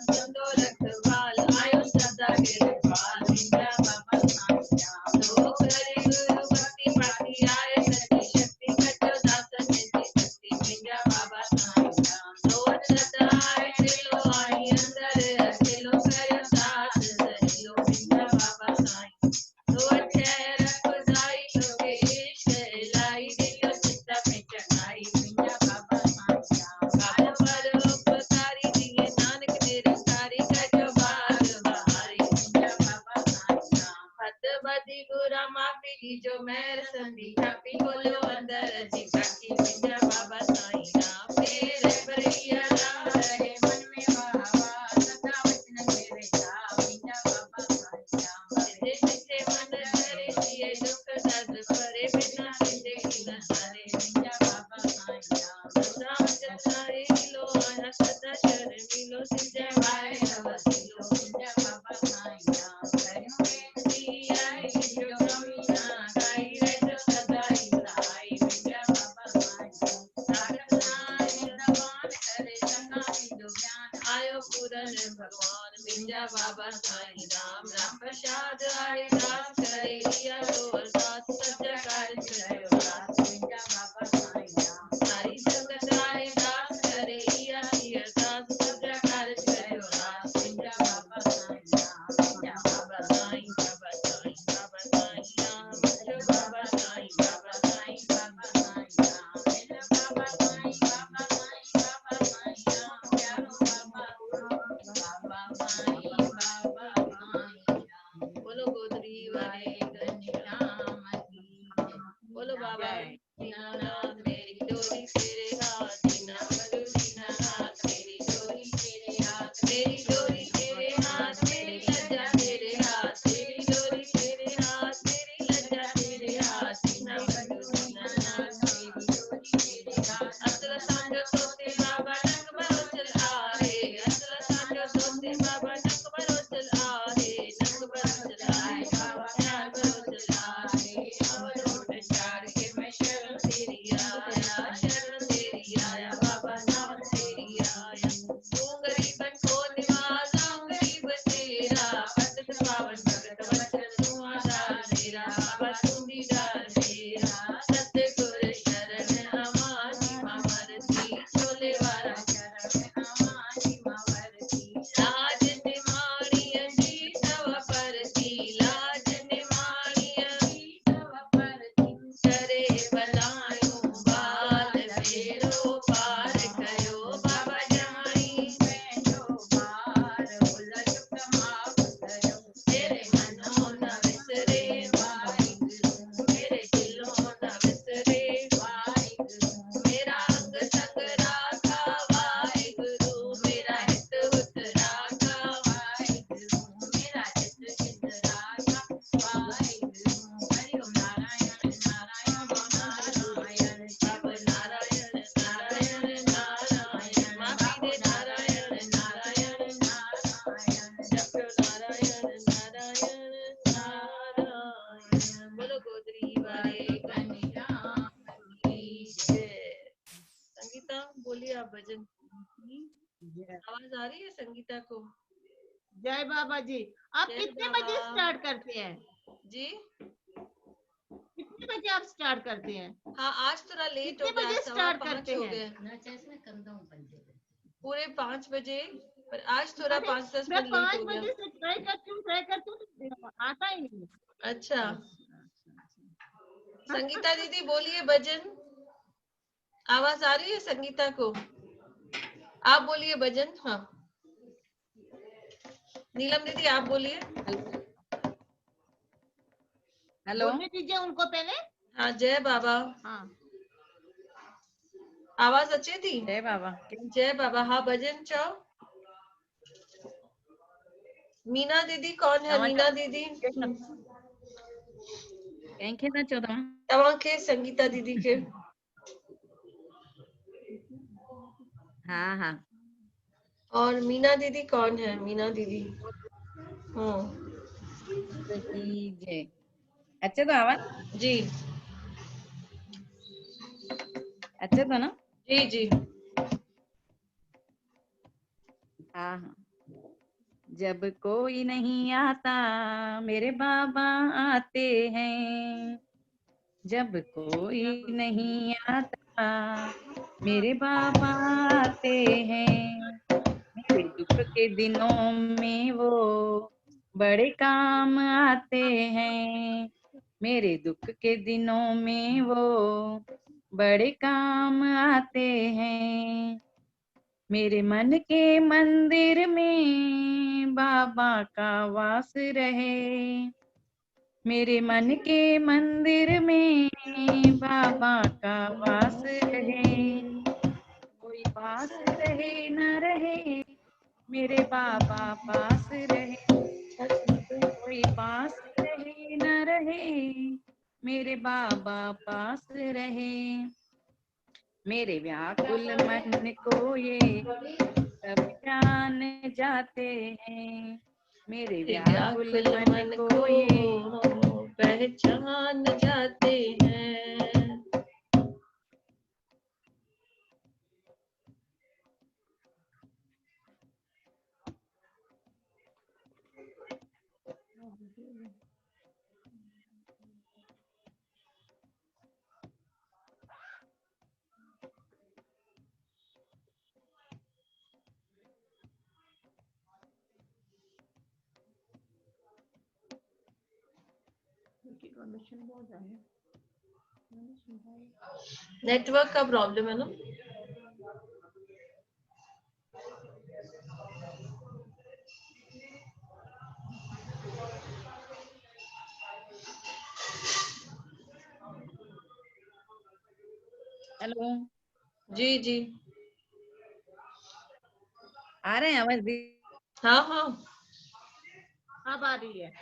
संतो रखवाल आयो सदा के रखवाल विंध्या बाबा साईं राम। लोक हरि गुरु भक्ति पाती आए सती शक्ति कटो दास सिद्धि शक्ति विंध्या बाबा साईं राम। लोक सदा आए दिलो आई अंदर दिलो करो साथ दिलो विंध्या बाबा साईं। लोक शहर खुदाई लोके इश्क लाई दिलो चित्ता में चढ़ाई विंध्या बाबा साईं राम। काल परोपकारी दिए नानक निरंकारी कटो बाग बहारी विंध्या बाबा साईं राम। हद बदी बुरा माफी की जो मेहर संधि कापी खोलो अंदर जी काकी विंध्या बाबा साईं राम। मेरे भरैया राम रहे मन में वाह सदा वचन मेरे जा विंध्या बाबा साईं राम। सिद्धे सिद्धे मन करे दिए दुख दर्द परे बिना सिद्धे की न हारे विंध्या बाबा साईं राम। सदा चतारे मिलो आया सदा शर मिलो सिद्धे वाए रवसिलो विंध्या बाबा साईं राम। करो बेनती आई जो कमी ना गाई रह सदाई सहाय विंध्या बाबा साईं राम। सागर नाय दबान करे सका जो ज्ञान आयो पूरन भगवान विंध्या बाबा साईं राम। राम प्रसाद आए दास करे लिया तो अरदास सत्य कार्य करो दास विंध्या बाबा साईं राम। सारी संगत आए दास करे लिया अरदास सत्य कार्य करो दास विंध्या बाबा साईं राम। विंध्या बाबा साईं बाबा साईं बाबा साईं राम। जो बाबा साईं बाबा साईं बाबा साईं राम। मेरा बाबा साईं बाबा साईं बाबा साईं राम। प्यारो बाबा बाबा साईं बाबा साईं राम। बोलो गोदरी वाले घनश्याम की जय। बोलो बाबा दीनानाथ मेरी डोरी तेरे हाथ दीना बलु दीनानाथ मेरी डोरी तेरे हाथ मेरी डोरी तेरे हाथ मेरी लज्जा तेरे हाथ मेरी डोरी तेरे हाथ मेरी लज्जा तेरे हाथ दीना बलु दीनानाथ मेरी डोरी तेरे हाथ। असल सांजो सोते बाबा नंग बरोचल आहे असल सांजो सोते बाबा नंग बरोचल आहे नंग बरोचल आहे बाबा प्यार बरोचल आहे। अवध होठ चाड़ के मैं शरण तेरी आया शरण तेरी आया बाबा नाम तेरी आया। तू गरीबन को निवाजा गरीब तेरा पतित पावन भगत वचन तू आधार मेरा बाबा तू दीदार मेरा। सतगुर शरण हमारी मावरती छोले वाला शरण हमारी मावरती। लाज निमाणिय जी तव परती लाज निमाणिय जी तव परती। करे बलायो बाल फेरो पार कयो बाबा जानी बैठो पार उलट माफ करो। तेरे मनो न विसरे वाहिगुरु मेरे दिलों न विसरे वाहिगुरु। मेरा अंग संग राखा वाहिगुरु मेरा हित हुत राखा वाहिगुरु मेरा चित चित राखा वाहिगुरु। हरि ओम नारायण नारायण नारायण जप नारायण नारायण नारायण माफी दे नारायण नारायण नारायण जप नारायण नारायण नारायण। बोलो गोदरी वाले घनश्याम की जय। संगीता बोलिए आप भजन। आवाज आ रही है संगीता को? जय बाबा जी। आप जय कितने बाबा। बजे स्टार्ट करते हैं? जी कितने बजे आप स्टार्ट करते हैं? हाँ आज थोड़ा लेट हो कितने गया बजे सवा स्टार्ट 5 करते हो हैं? गए पूरे 5 बजे पर आज थोड़ा अरे 5-10 मैं मिनट लेट 5 हो गया। बजे से ट्राई करती हूँ आता ही नहीं। अच्छा संगीता दीदी बोलिए भजन। आवाज आ रही है संगीता को? आप बोलिए भजन। हाँ नीलम दीदी आप बोलिए। हेलो बोलने दीजिए उनको पहले। हाँ जय बाबा। हाँ आवाज अच्छी थी। जय बाबा। जय बाबा। हाँ भजन चाहो। मीना दीदी कौन है? मीना दीदी कंहिंखे न चओ तव्हां? तव्हांखे संगीता दीदी के। हाँ हाँ। और मीना दीदी कौन है? मीना दीदी जय अचे तो आवाज? जी अचे तो ना? जी जी हाँ हाँ जब कोई नहीं आता मेरे बाबा आते हैं। जब कोई नहीं आता मेरे बाबा आते हैं। मेरे दुख के दिनों में वो बड़े काम आते हैं। मेरे दुख के दिनों में वो बड़े काम आते हैं। मेरे मन के मंदिर में बाबा का वास रहे। मेरे मन के मंदिर में बाबा का वास रहे। कोई पास रहे न रहे मेरे बाबा पास रहे। कोई पास रहे न रहे मेरे बाबा पास रहे। मेरे व्याकुल मन को ये सब जान जाते हैं। मेरे व्याकुल व्याकुल मन मन को को ये पहचान जाते हैं। नेटवर्क का प्रॉब्लम है ना। हेलो जी जी आ रहे हैं आवाज? हाँ हाँ अब आ रही है।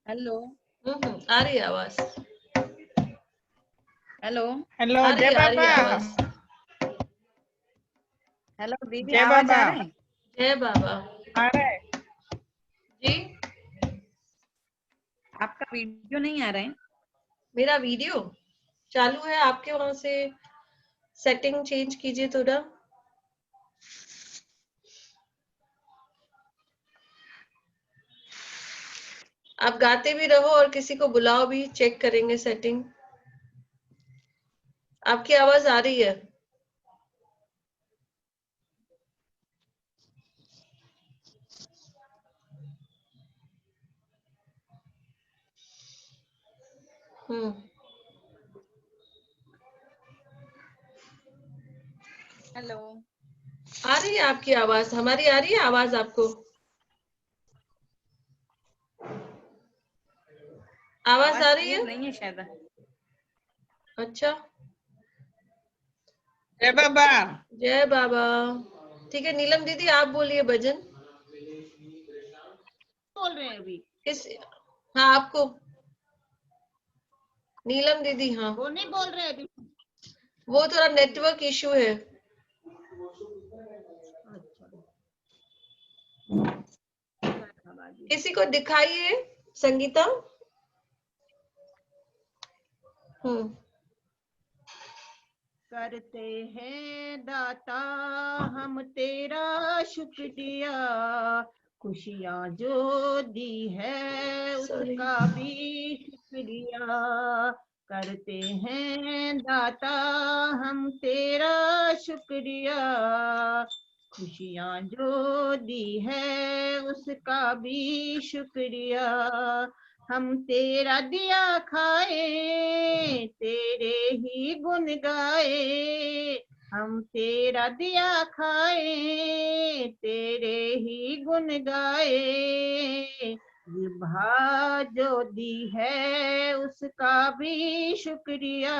हेलो आ रही है आवाज। हेलो हेलो आ रही जय है, आ रही है बाबा। आवाज। हेलो दीदी, जय आवाज आ बाबा। रहे हैं? जय बाबा। आ रहा है। जी आपका वीडियो नहीं आ रहा है? मेरा वीडियो चालू है। आपके वहां से सेटिंग चेंज कीजिए थोड़ा। आप गाते भी रहो और किसी को बुलाओ भी, चेक करेंगे सेटिंग। आपकी आवाज आ रही है। हेलो आ रही है आपकी आवाज, हमारी आ रही है आवाज आपको? आवाज आ रही क्लियर है? नहीं है शायद। अच्छा जय बाबा। जय बाबा। ठीक है नीलम दीदी आप बोलिए भजन। बोल रहे हैं अभी? किस? हाँ आपको। नीलम दीदी हाँ। वो नहीं बोल रहे अभी। वो थोड़ा नेटवर्क इशू है। किसी को दिखाइए संगीता। करते हैं दाता हम तेरा शुक्रिया, खुशियाँ जो दी है उसका भी शुक्रिया। करते हैं दाता हम तेरा शुक्रिया, खुशियाँ जो दी है उसका भी शुक्रिया। हम तेरा दिया खाए तेरे ही गुण गाए, हम तेरा दिया खाए तेरे ही गुण गाए। जिह्वा जो दी है उसका भी शुक्रिया,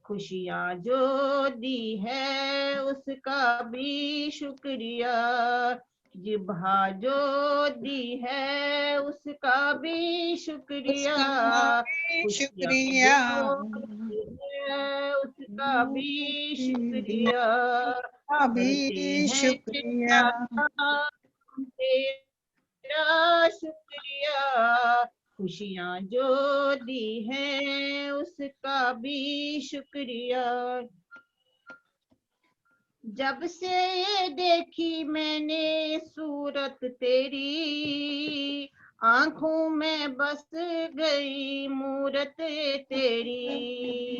खुशियाँ जो दी है उसका भी शुक्रिया। जिह्वा जो दी है उसका भी शुक्रिया, उसका भी खुशियाँ शुक्रिया। जो दी है उसका भी शुक्रिया। करते अभी हैं शुक्रिया। हम तेरा शुक्रिया, खुशियाँ जो दी हैं उस उसका भी शुक्रिया। जब से ये देखी मैंने सूरत तेरी, आंखों में बस गई मूरत तेरी।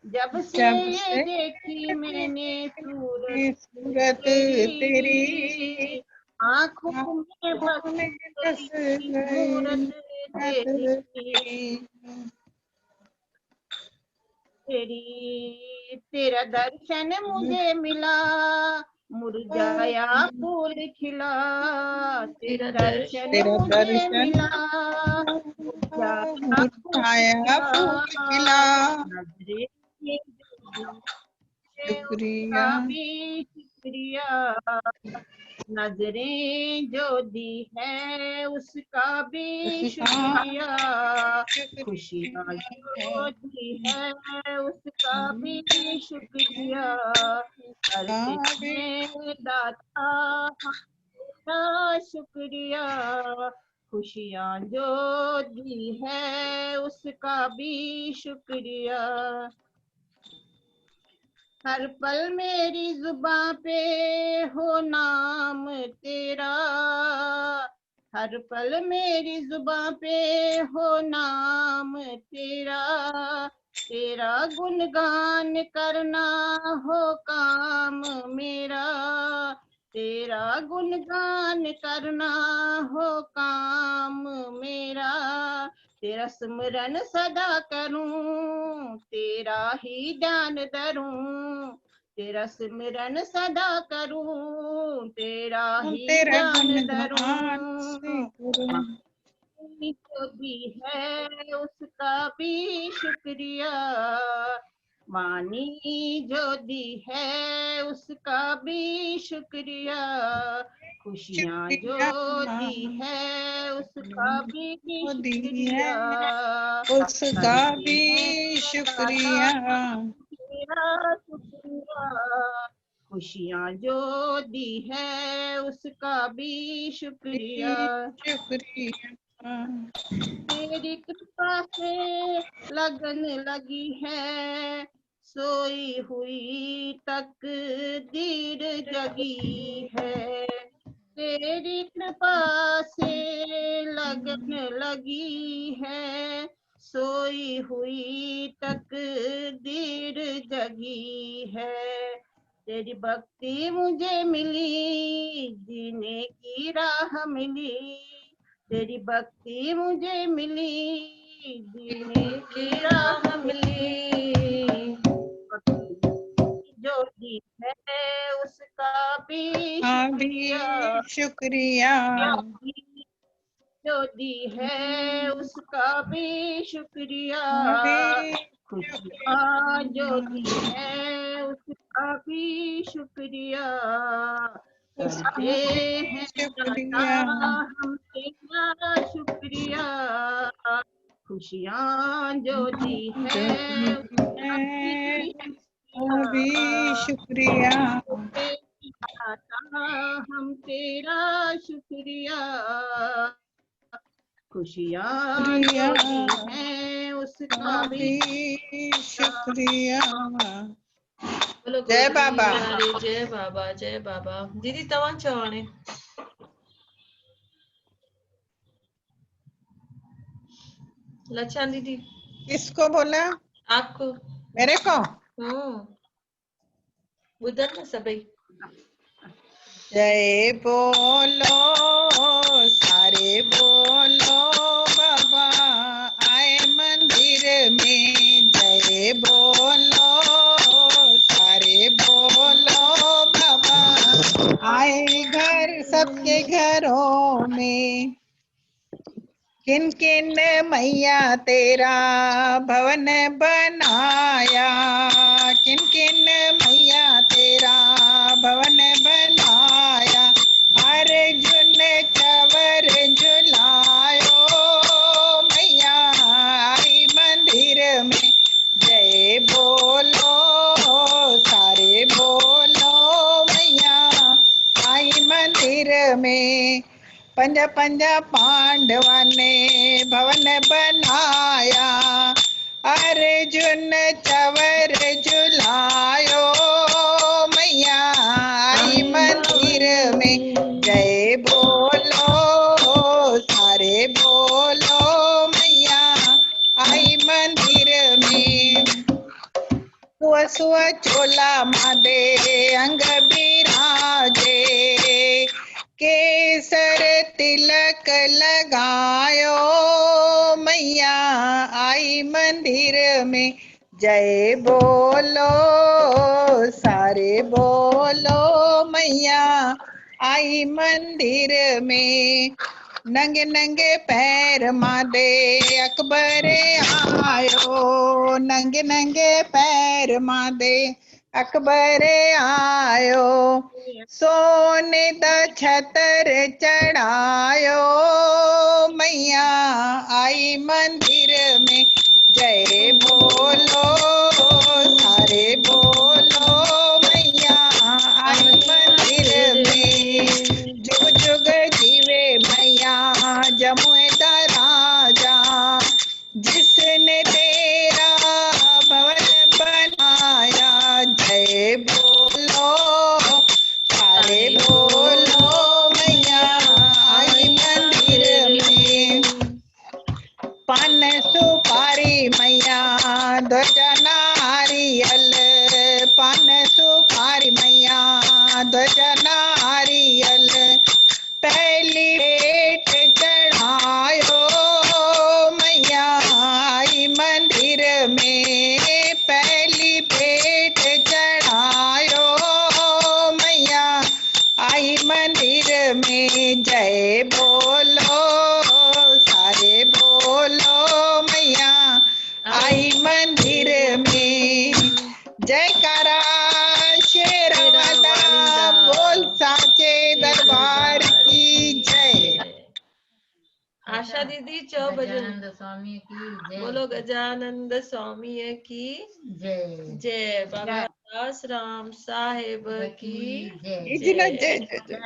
जब से ये देखी मैंने सूरत तेरी, आंखों में बस गई मूरत तेरी। तेरा दर्शन मुझे मिला, मुरझाया फूल खिला। तेरा दर्शन मुझे मिला, मुरझाया फूल खिला। नजरे शुक्रिया भी शुक्रिया। नजरें जो दी है उसका भी शुक्रिया। खुशियाँ जो दी है उसका भी शुक्रिया। करते हैं दाता हमारा शुक्रिया। खुशियाँ जो दी है उसका भी शुक्रिया। हर पल मेरी जुबां पे हो नाम तेरा, हर पल मेरी जुबां पे हो नाम तेरा। तेरा गुणगान करना हो काम मेरा, तेरा गुणगान करना हो काम मेरा। तेरा स्मरण सदा करूं, तेरा ही ध्यान धरूं। तेरा स्मरण सदा करूं, तेरा ही ध्यान धरूं। जो भी है उसका भी शुक्रिया। वाणी जो दी है उसका भी शुक्रिया। खुशियाँ जो दी है उसका भी शुक्रिया। उसका भी शुक्रिया। तेरा शुक्रिया। खुशियाँ जो दी है उसका भी शुक्रिया। शुक्रिया तेरी कृपा से लगन लगी है, सोई हुई तकदीर जगी है। तेरी कृपा से लगन लगी है, सोई हुई तकदीर जगी है। तेरी भक्ति मुझे मिली, जीने की राह मिली। तेरी भक्ति मुझे मिली, जीने की राह मिली। जो दी है उसका भी शुक्रिया। शुक्रिया। जो दी है उसका भी शुक्रिया। खुशियाँ जो दी है उसका भी शुक्रिया। करते हैं दाता हम तेरा शुक्रिया। खुशियाँ जो दी है उसका भी शुक्रिया। दाता हम तेरा शुक्रिया। खुशियाँ जो दी है उसका भी शुक्रिया। बोलो जय गुरुदेव बाबा। हरे, जय बाबा, जय बाबा। दीदी तव्हां चओ हाणे। लच्छा दीदी किसको बोला? आपको। मेरे को? ॿुधनि न सभई। जय बोलो सारे बोलो बाबा आए मंदिर में। जय बोलो सारे बोलो बाबा आए घर सबके घरों में। किन किन मैया तेरा भवन बनाया, किन किन मैया तेरा भवन बनाया। अर्जुन चवर झुलायो मैया आई मंदिर में। जय बोलो सारे बोलो मैया आई मंदिर में। पंज पंज पांडवा ने भवन बनाया, अरे अर्जुन चवर झुलायो मैया आई मंदिर में जय बोलो सारे बोलो मैया आई मंदिर में सुव चोला मादे अंग बिराजे केसर तिलक लगायो मैया आई मंदिर में जय बोलो सारे बोलो मैया आई मंदिर में नंगे नंगे पैर मादे अकबर आयो नंगे नंगे पैर मादे अकबर आयो सोने दा छतर चढ़ायो मैया आई मंदिर में जय बोलो सारे बोलो मैया आई मंदिर में जुग जुग जीवे मैया जमुए दा राजा जिसने तेरा भवन बनाया जय बोलो सारे बोलो मैया आई मंदिर में पान सुपारी मैया ध्वजा नारियल पान सुपारी मैया ध्वजा नारियल पहली भेंट चढ़ायो मैया आई मंदिर में पहली भेंट चढ़ायो मैया आई मंदिर में जय बोलो सारे बोलो मैया आई मंदिर में जयकारा शेरवादा बोल साचे दरबार की जय। आशा दीदी चौ भजन गजानंद स्वामी की जय। बोलो गजानंद स्वामी की जय जय। बाबा दास राम साहेब की जय। जय जय जय जय।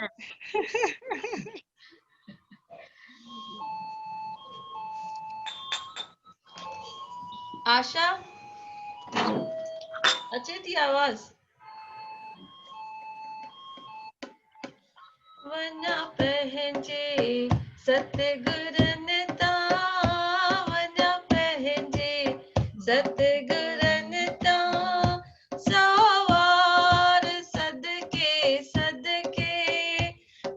आशा अच्छी थी आवाज। वना पहंजे सतगुरन ता वना पहंजे सतगुरन ता सवार सदके सदके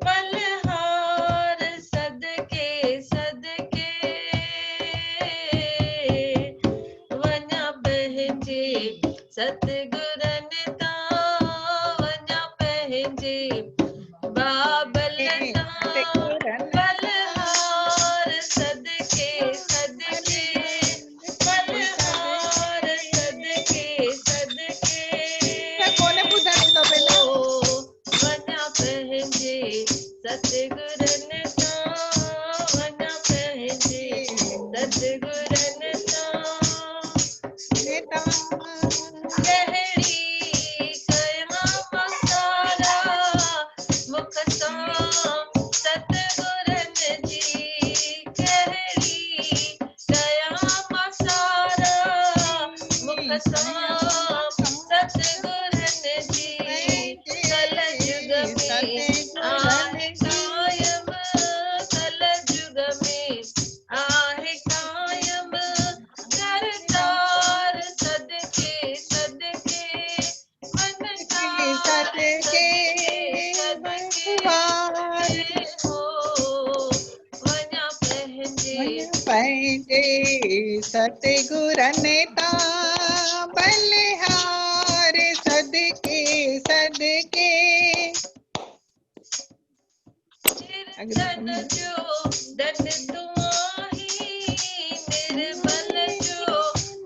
बलहार सदके सदके वना पहंजे सतगुरन ता वना पहंजे बाबल बलहार सदके सदके बलहार सदके सदके कोने ॿुधाईंदो पहिला वना पहंजे सतगुरन ता वना पहंजे सतगुरन ता कहड़ी कया मसारा मुख सतगुरन जी कहड़ी कया मसारा मुख सतगुरन जी कल युग में आहे कायम कल युग में आहे कायम करतार सदके सदके मनतार सदके सदके हो वना पहंजे सतगुरन ता बलिहार सदके सदके निर्धन जो धन तुम्हारी निर्बल जो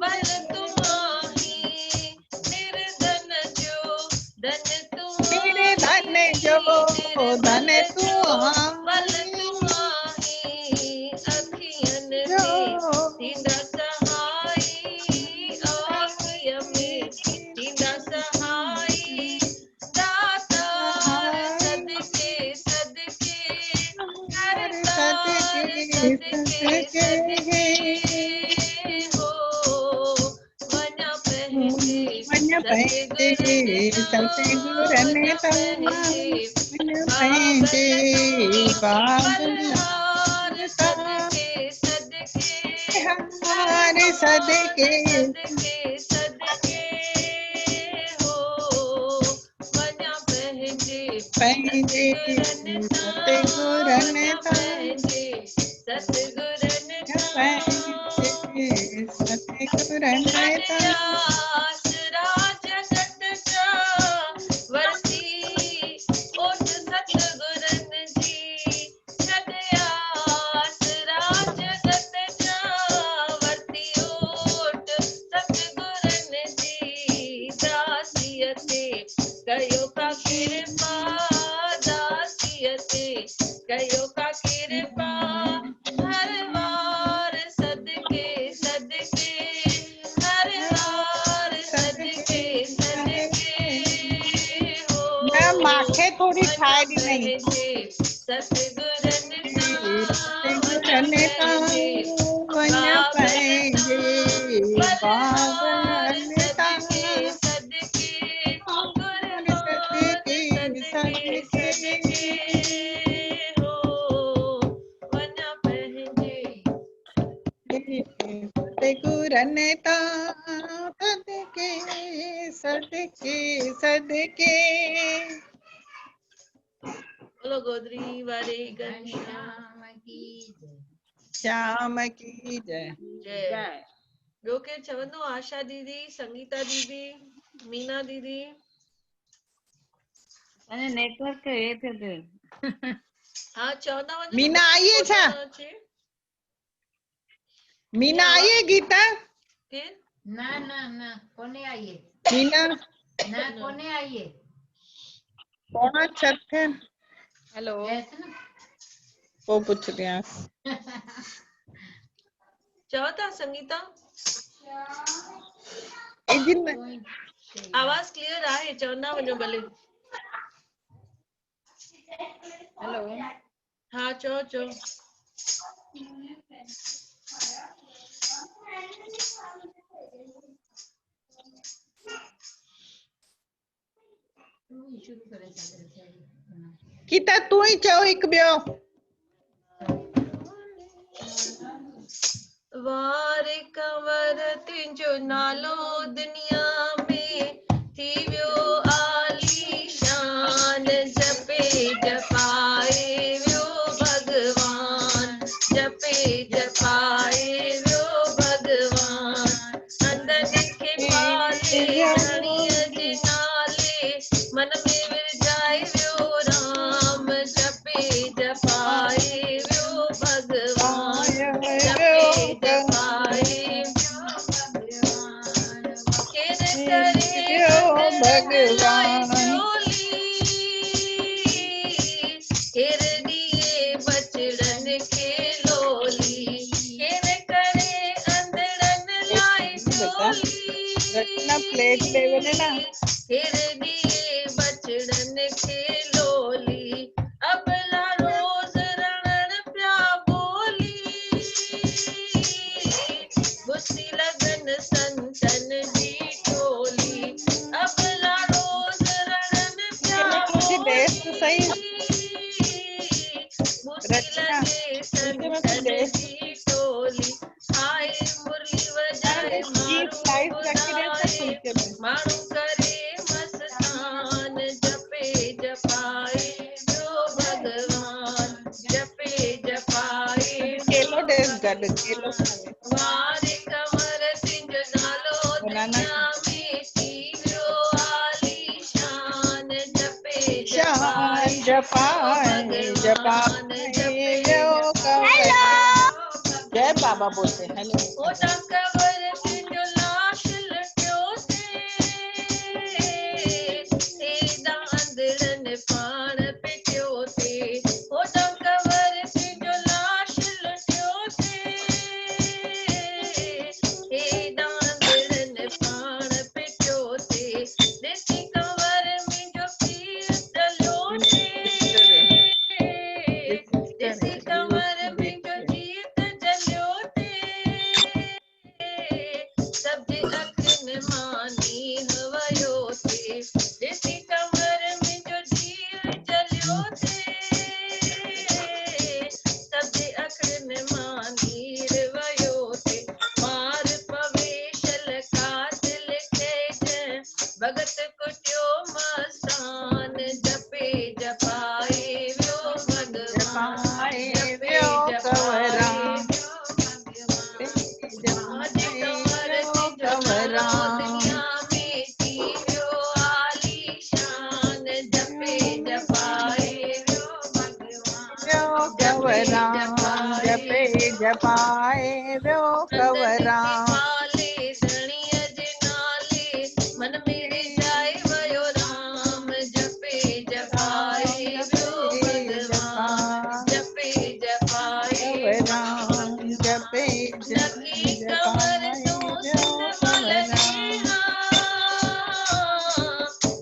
बल तुम्हारी निर्धन जो धन मेरे धन जो धन तू बल तुम्हारी अखियन में दीदा सहाई आँखियों में दीदा सहाई दातार सदके सदके करतार सदके सदके हो पंहिंजे सतगुरन तां मन पंहिंजे बाबलार सदके सदके हार सदके सदके हो वञा पंहिंजे पंहिंजे सतगुरन तां सतगुरन पंहिंजे सतगुरन तां आसरा जगत जा वरसी ओट सतगुरन जी छॾया आसरा जगत जा वरती ओट सतगुरन जी दासीअ ते कयो का कृपा दासीअ ते कयो का कृपा हर वार सदके सदके हर वार सदके सदके हो न माखे थोड़ी ठाहे ॾिनई सतगुरन सतगुरन तां वञ पंहिंजे बाबन तां सदके सदके सदके हो वञा पंहिंजे सतगुरन तां सदके सदके सदके बोलो गोदरी वारे घनश्याम श्याम की जय जय ॿियो केरु चवंदो आशा दीदी संगीता दीदी मीना दीदी अने नेटवर्क हे थे थे हाँ चवंदा वञो मीना आई है छा? मीना आई है गीता केरु ना ना ना कोने आई है मीना ना कोने आई है कौन छठ हेलो ऐसे ना वो पूछ दिया चओ था संगीता इजिन आवाज क्लियर आहे चवंदा वञो भले हेलो हाँ चओ चओ शुरू करे गीता तू ही चओ हिकु ॿियो वार कंवर तुंहिंजो नालो दुनिया में थी वियो आलीशान जपे जपाए वियो भगवान जपे जपाए वियो भगवान अंदनि खे पाले धणीअ जे नाले मन में विरजाए वियो राम जपे जपाए वियो भगवान जपे जपाए केर करे भगवान केर दिए बचड़न खे लोली केर करे अंदरन लाए रचना प्लेट ले वने ना केर दिए बचड़न खे लोली अबला रोज रणन प्या बोली गुस्सी लगन संतन जी टोली अबला रोज रणन प्या तुझे देश तो सही गुस्सी रचना लगे संतन जी टोली आए मुरली वजाए मारू बुधाए मारू करे मस्तान जपे जपाए जो भगवान जपे जपाए केलो देश गड केलो वार कंवर तुंहिंजो नालो दुनिया में थी वियो आलीशान जपे शान जपाए भगवान जपाए यो कंवर जय बाबा बोलते हेलो ओटा कंवर तुंहिंजो लाश लटियो ते अंदरन पाण पिटियो ते ओटा कंवर तुंहिंजो लाश लटियो ते अंदरन पाण पिटियो ते ॾिसी कंवर मुंहिंजो पीर टलियो ते ॾिसी कंवर मुंहिंजो जीत जलियो ते भगत कुटियो मस्तान जपे जपाए व्यो भगवान जपे जपाए आज कमर तिजो नालो दुनिया में थीव्यो आलीशान जपे जपाए व्यो भगवान जपे जपाए व्यो कवराम माले धणिय जे नाले मन मेरे जाए वयो राम जपे जपाए व्यो भगवान जपे जपाए कवराम जपे नकी कमर तो सिंधमल देहा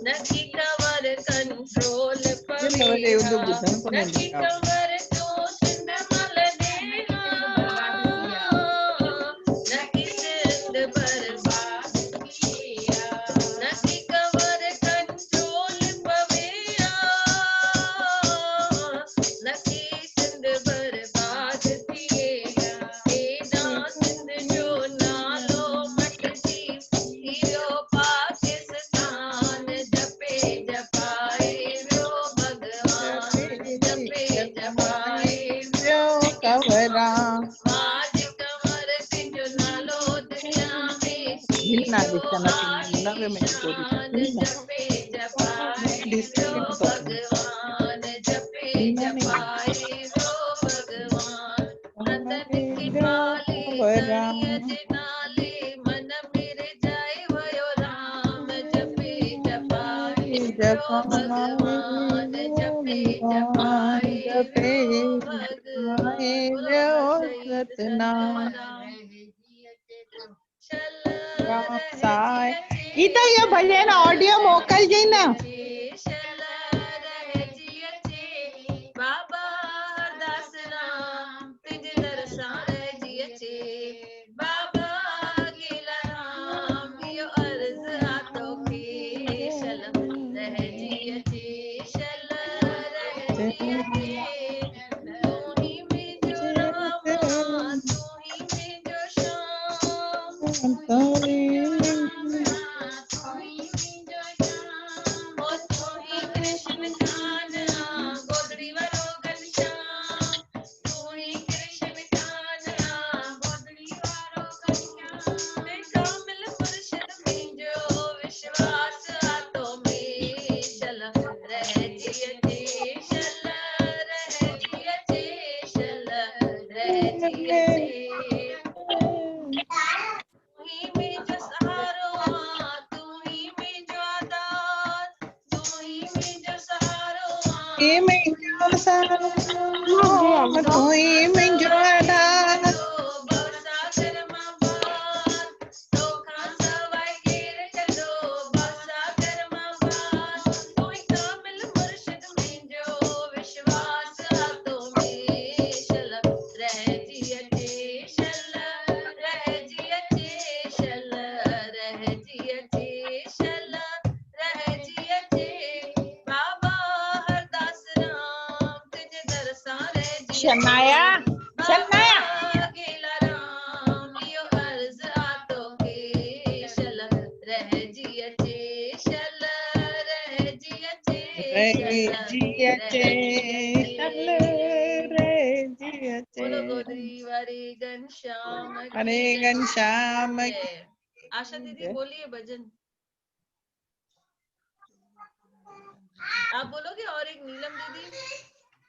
नकी कमर कंट्रोल पवे नकी कमर तो सिंधमल देहा नकी सिंध बर्बाद किया नकी कमर कंट्रोल पवेया नकी सिंध बर्बाद किया एदा सिंध जो नालो मटजी थियो पाकिस्तान जपे जपाए व्यो भगवान जपे जपाए व्यो कवराम आज कमर तिजो नालो दुनिया में हिलना दिखना नवे में शान जपे जपाए व्यो भगवान जपे जपाए व्यो भगवान रतन की माले धणिय जे नाले मन मेरे जाए वयो राम जपे जपाए व्यो भगवान जपे जपाए व्यो भगवान व्यो सतनाम राम साई गीता ये भजन ऑडियो मोकल जी ना बाबा हरदास राम तिज दरसार जी अचे बाबा गीला राम यो अर्ज आतो के शलम रह जी अचे शल रह जी अचे तू ही में जो राम तू ही में जो श्याम तू ही कृष्ण कान्हा गोदड़ी वारो घनश्याम तू ही कृष्ण कान्हा गोदड़ी वारो घनश्याम कामिल मुर्शिद मुंहिंजो विश्वास आतो में शल रह जी अचे शल रह जी अचे शल रह जी अचे तू ही मुंहिंजो सहारो तू ही मुंहिंजो आधार तू ही मुंहिंजो सहारो ये मैं जो सारा तू ही मैं जो आधार बरसागर मां बार तोखां सवाइ केर कंदो बरसागर मां बार तू ही कामिल मुर्शिद मुंहिंजो विश्वास आतो में शल रह जी अचे शल रह जी अचे शल रह जी अचे शल रह जी अचे बाबा हरदास राम तिज दरसां रह जी शनाया शनाया बाबा गीला राम यो अर्ज आतो के शल रह जी अचे शल रह जी अचे रे शल जी अचे शल रे जी अचे बोलो गोदरी वारी घनश्याम हरे घनश्याम जय। आशा दीदी बोलिए भजन आप बोलोगे और एक नीलम दीदी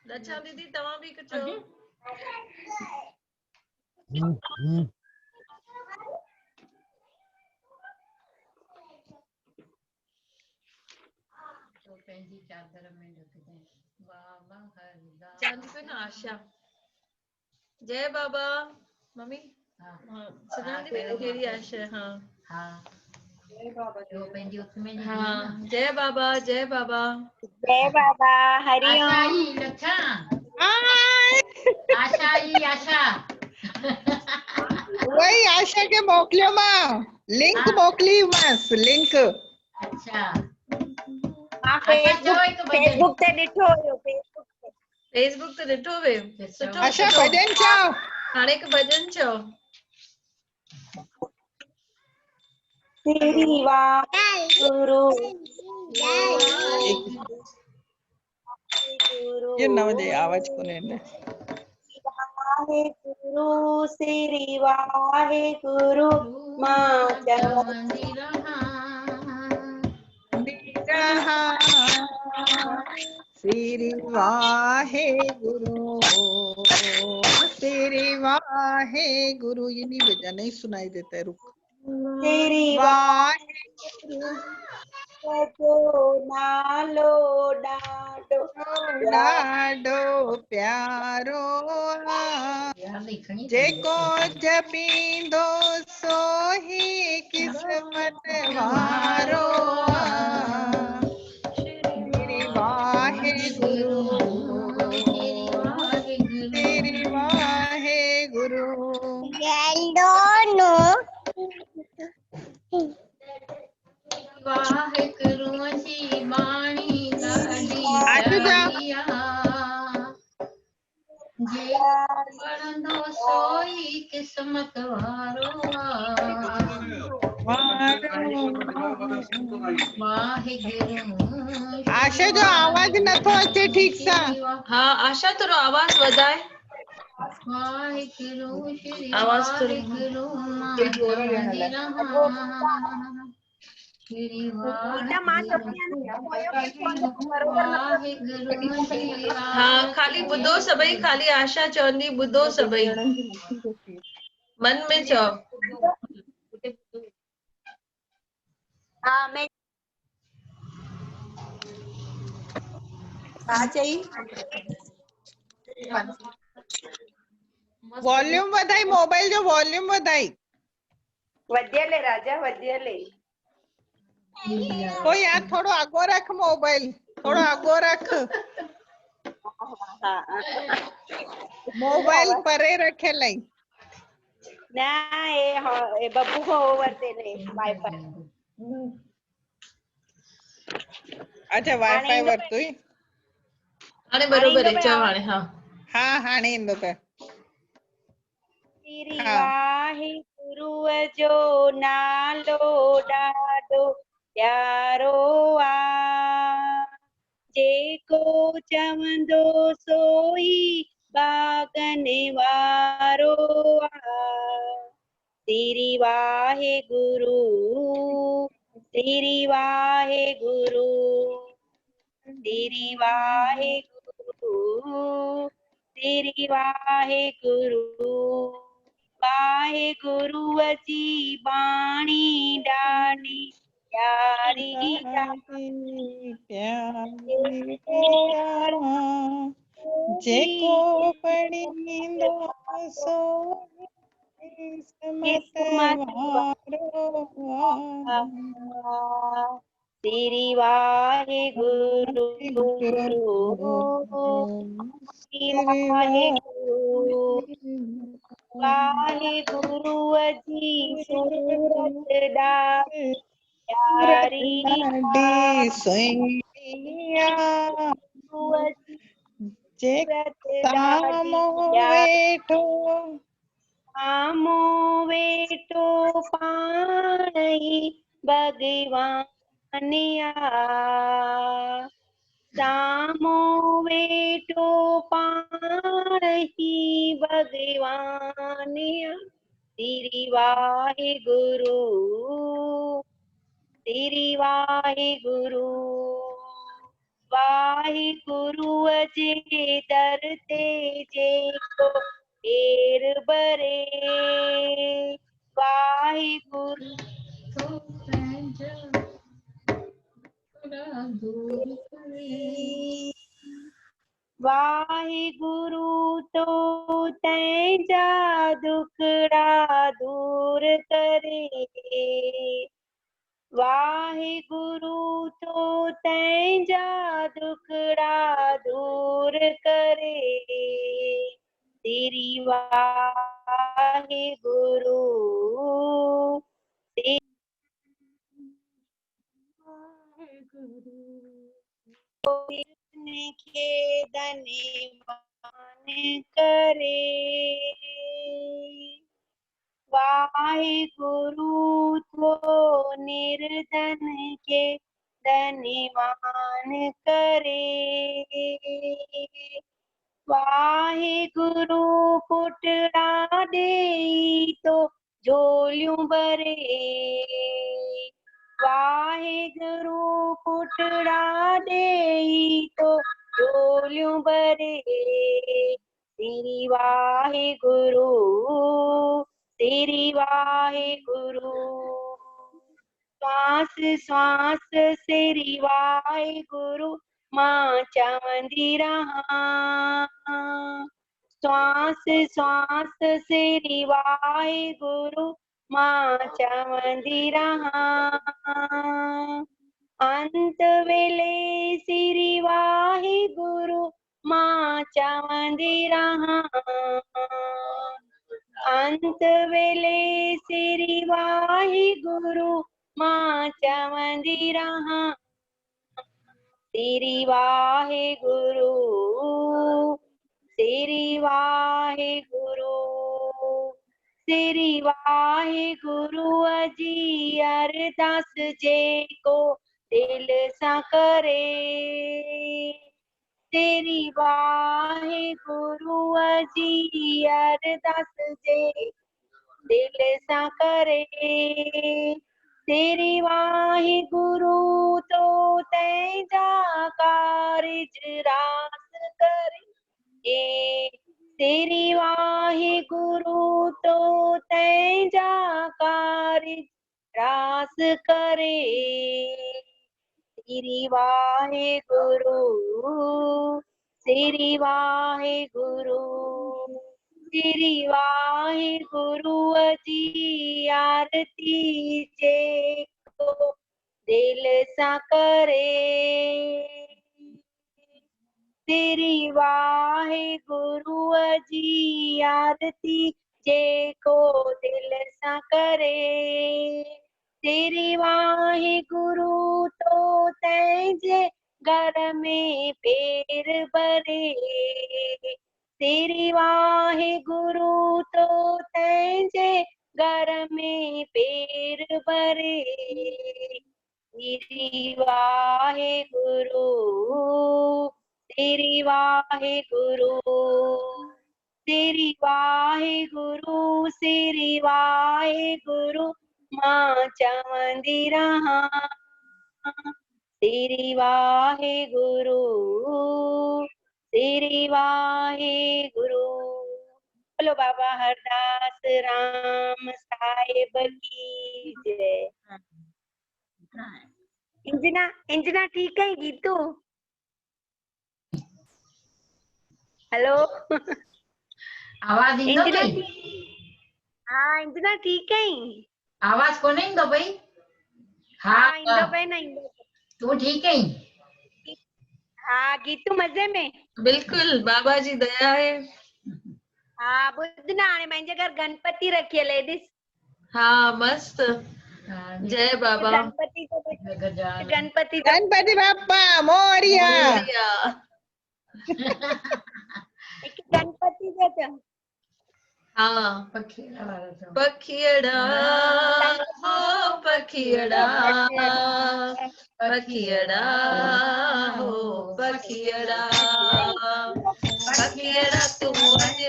रचा दीदी तव्हां भी कुछ चओ चांदी पे ना आशा जय बाबा मम्मी हाँ सुनाने में कहिड़ी आशा हाँ हाँ जय बाबा जय बाबा जय बाबा हरिओम वही आशा के मोकलियो मां लिंक मोकली मांस लिंक अच्छा मां फेसबुक ते ॾिठो हुयो फेसबुक ते ॾिठो वे सुठो आशा सुठो भजन चओ हाणे हिकु भजन चओ तेरी वाह गुरु एक ये ना मुझे आवाज को ने वाहे गुरु श्री वाहे गुरु माँ चंदी श्री वाहे गुरु श्री वाहे गुरु। ये नहीं बजा, नहीं सुनाई देता है, रुक। श्री वाहे जो नालो डाडो डाडो प्यारो जेको जपींदो सोही किस्मत वारो श्री वाहे गुरु श्री वाहे गुरु। वाहेगुरु जी बाणी ॾाढी आजू जा। प्यारी आ जे पढ़ंदो सोई किस्मत वारो आ वाहेगुरु आशा जो आवाज नथो अचे ठीक सां। हाँ आशा थोरो आवाज वधाए। वाहेगुरु श्री आवाज थोड़ी वाहेगुरु मां चवंदी रहां श्री वाहेगुरु श्री हाँ खाली ॿुधो सभई, खाली आशा चवंदी ॿुधो सभई, मन में चओ। हाँ मैं चई वॉल्यूम वधाई, मोबाइल जो वॉल्यूम वधाई। वधियले राजा वधियले। तो यार थोड़ो आगो रख मोबाइल, थोड़ो आगो रख मोबाइल परे रखे लाई। ना ये बब्बू को वरते ने वाईफाई। अच्छा वाईफाई वरतुई हाणे बरोबर है चओ हाणे। हाँ हाँ हाणे ईंदो पे। श्री वाहेगुरु जो नालो ॾाढो प्यारो आ जेको चवंदो सोई बागने वारो आ श्री वाहेगुरु श्री वाहेगुरु श्री वाहेगुरु श्री वाहेगुरु वाहेगुरु जी बाणी ॾाढी प्यारी जेको पढ़ींदो सो किस्मत वारो श्री वाहेगुरु श्री वाहेगुरु वाहेगुरु जी सूरत ॾाढी सोइया सामो वेठो सामो वेठो पाण ही भगवान सामो वेठो पाण ही भगवान श्री वाहेगुरु श्री वाहेगुरु वाहेगुरु जे दर ते जेको एर भरे वाहेगुरु वाहेगुरु तो तैंजा दुखड़ा दूर करे वाहेगुरु तो तैंजा दुखड़ा दूर करे श्री वाहेगुरु के धन्यवान करे वाहेगुरु तो निर्धन के निवान करे। वाहे गुरु पुटड़ा दे तो झोलियूं भरे। वाहे गुरु पुटड़ा दे तो झोलियूं भरे। तेरी वाहे गुरु तेरी वाहे गुरु। श्वास श्वास तेरी वाहे गुरु मां चवंदी रहां। श्वास श्वास तेरी वाहे गुरु मां चवंदी रहां। अंत वेले सिरी वाहे गुरु मां चवंदी रहां। अंत वेले सिरी वाहे गुरु मां चवंदी रहां। तेरी वाहे गुरु तेरी वाहे गुरु। तेरी वाहे गुरु अजी अरदास जेको दिल सां करे। तेरी वाहे गुरु अजी अरदास जे दिल सां करे। तेरी वाहे गुरु तो तैंजा कारज रास करे। तेरी वाहे गुरु तो तैंजा कारज रास करे। तेरी वाहे गुरु तेरी वाहे गुरु। तेरी वाहे गुरु अजी आरती जेको दिल सां करे। तेरी वाहे गुरु अजी आरती जेको दिल सां करे। तेरी वाहे गुरु तो तैंजे घर में पेर भरे। तेरी वाहे गुरु तो तैंजे घर में पेर भरे। तेरी वाहे गुरु तेरी वाहे गुरु। तेरी वाहे गुरु तेरी वाहे गुरु मां चवंदी रहां। तेरी वाहे गुरु तेरी वाहे गुरु। बोलो बाबा हरदास राम साहिब की जय। इंजना ठीक है गीतू? हेलो आवाज ईंदो इंजना अथई? हाँ इंजना ठीक है? आवाज कोन ईंदो पई? हाँ इंदो पे ना इंदो। तू ठीक है? हाँ गीतू मजे में? बिल्कुल बाबा जी दया है। हाँ ॿुध ना हाणे मुंहिंजे घर गणपति रखी आहे लेडीज। हाँ मस्त। जय बाबा। गणपति जो गणपति जो गणपति बाप्पा मोरिया। मोरिया। एक गणपति जो थियो। हाँ पखीड़ा वारो थियो। पखियड़ा हो पखियड़ा पखियड़ा हो पखियड़ा पखियड़ा तू अज